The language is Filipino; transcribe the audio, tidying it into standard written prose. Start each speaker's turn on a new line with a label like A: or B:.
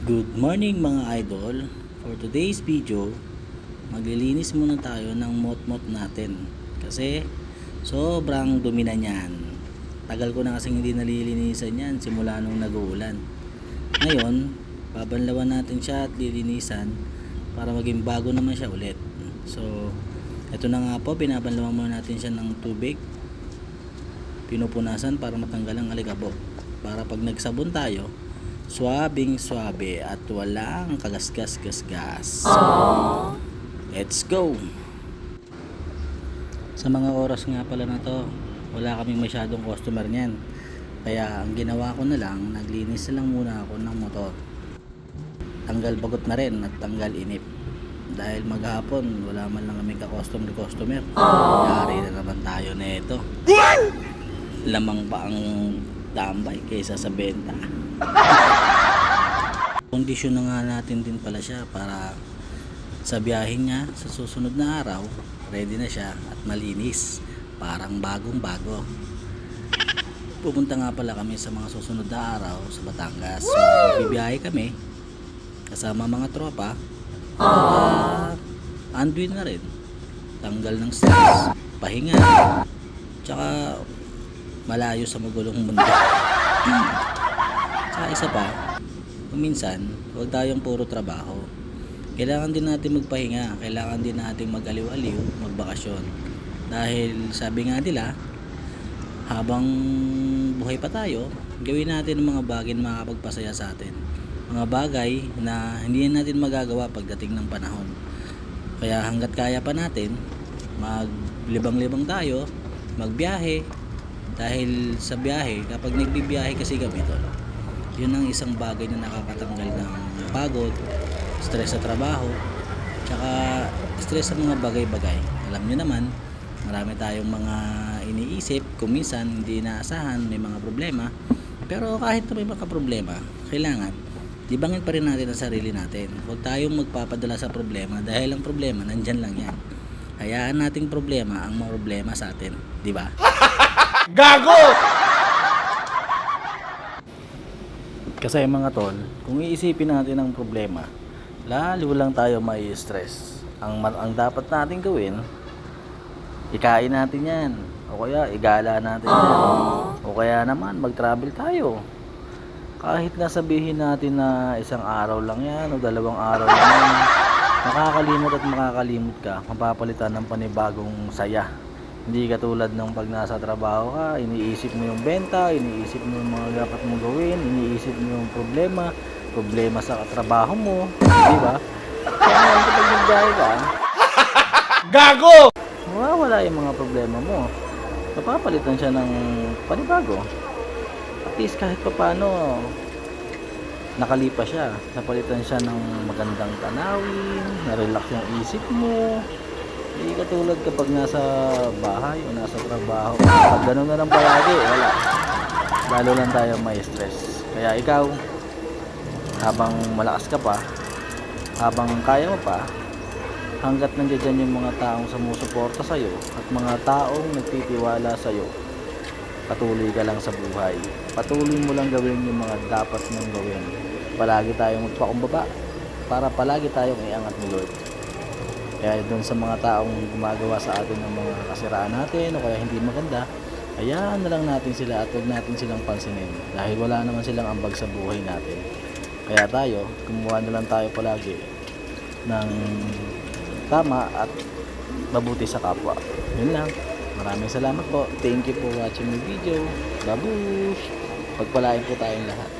A: Good morning mga idol. For today's video, maglilinis muna tayo ng mot-mot natin. Kasi sobrang dumi na niyan. Tagal ko na kasing hindi nalilinisan yan simula nung nag-uulan. Ngayon, babanlawan natin siya at lilinisan para maging bago naman siya ulit. So, ito na nga po, binabanlawan muna natin siya ng tubig. Pinupunasan para matanggal ang alikabok. Para pag nagsabon tayo, swabing swabe at walang kagasgas-gasgas. So, let's go! Sa mga oras nga pala na to, wala kaming masyadong customer niyan. Kaya ang ginawa ko na lang, naglinis na lang muna ako ng motor. Tanggal bagot na rin at tanggal inip. Dahil maghapon, wala man lang kaming ka-customer. Yari na naman tayo na ito. Lamang pa ang tambay kaysa sa benta. Kondisyon na nga natin din pala siya para sa biyahe niya sa susunod na araw, ready na siya at malinis, parang bagong bago. Pupunta nga pala kami sa mga susunod na araw sa Batangas. So bibiyahe kami kasama mga tropa para anduin na rin, tanggal ng stress, pahinga, tsaka malayo sa magulong mundo. Saka isa pa, minsan, huwag tayong puro trabaho. Kailangan din natin magpahinga, kailangan din natin mag-aliw-aliw, magbakasyon. Dahil sabi nga nila, habang buhay pa tayo, gawin natin ang mga bagay na makakapagpasaya sa atin. Mga bagay na hindi natin magagawa pagdating ng panahon. Kaya hanggat kaya pa natin, maglibang-libang tayo, magbiyahe. Dahil sa biyahe, kapag nagbibiyahe kasi kami tol, yun ang isang bagay na nakakatanggal ng pagod, stress sa trabaho, tsaka stress sa mga bagay-bagay. Alam nyo naman, marami tayong mga iniisip, kung minsan hindi inaasahan, may mga problema. Pero kahit na may mga problema, kailangan libangin pa rin natin ang sarili natin. Huwag tayong magpapadala sa problema dahil ang problema nandyan lang yan. Hayaan nating problema ang mga problema sa atin, di ba?
B: Gago!
A: Kasi mga tol, kung iisipin natin ang problema, lalo lang tayo may stress. Ang dapat natin gawin, ikain natin yan. O kaya igala natin yan. O kaya naman mag-travel tayo. Kahit na sabihin natin na isang araw lang yan o 2 araw lang yan, makakalimot at makakalimot ka, mapapalitan ng panibagong saya. Hindi katulad ng pag nasa trabaho ka, iniisip mo yung benta, iniisip mo yung mga dapat mong gawin, iniisip mo yung problema sa trabaho mo, di ba? Kaya kapag nagbiyahe ka,
B: Gago!
A: mawawala yung mga problema mo. Napapalitan siya ng panibago. At least kahit pa paano, nakalipas siya. Napalitan siya ng magandang tanawin, na-relax yung isip mo. Hindi katulad kapag nasa bahay o nasa trabaho. Pag ganun na lang palagi, wala. Lalo lang tayo may stress. Kaya ikaw, habang malakas ka pa, habang kaya mo pa, hanggat nandiyan yung mga taong sumusuporta sa'yo at mga taong nagtitiwala sa'yo, patuloy ka lang sa buhay. Patuloy mo lang gawin yung mga dapat mong gawin. Palagi tayong magpakumbaba para palagi tayong iangat ni Lord. Kaya doon sa mga taong gumagawa sa atin ng mga kasiraan natin o kaya hindi maganda, hayaan na lang natin sila at huwag natin silang pansinin dahil wala naman silang ambag sa buhay natin. Kaya tayo, gumawa na lang tayo palagi ng tama at mabuti sa kapwa. Yun lang. Maraming salamat po. Thank you for watching my video. Babush! Pagpalain po tayong lahat.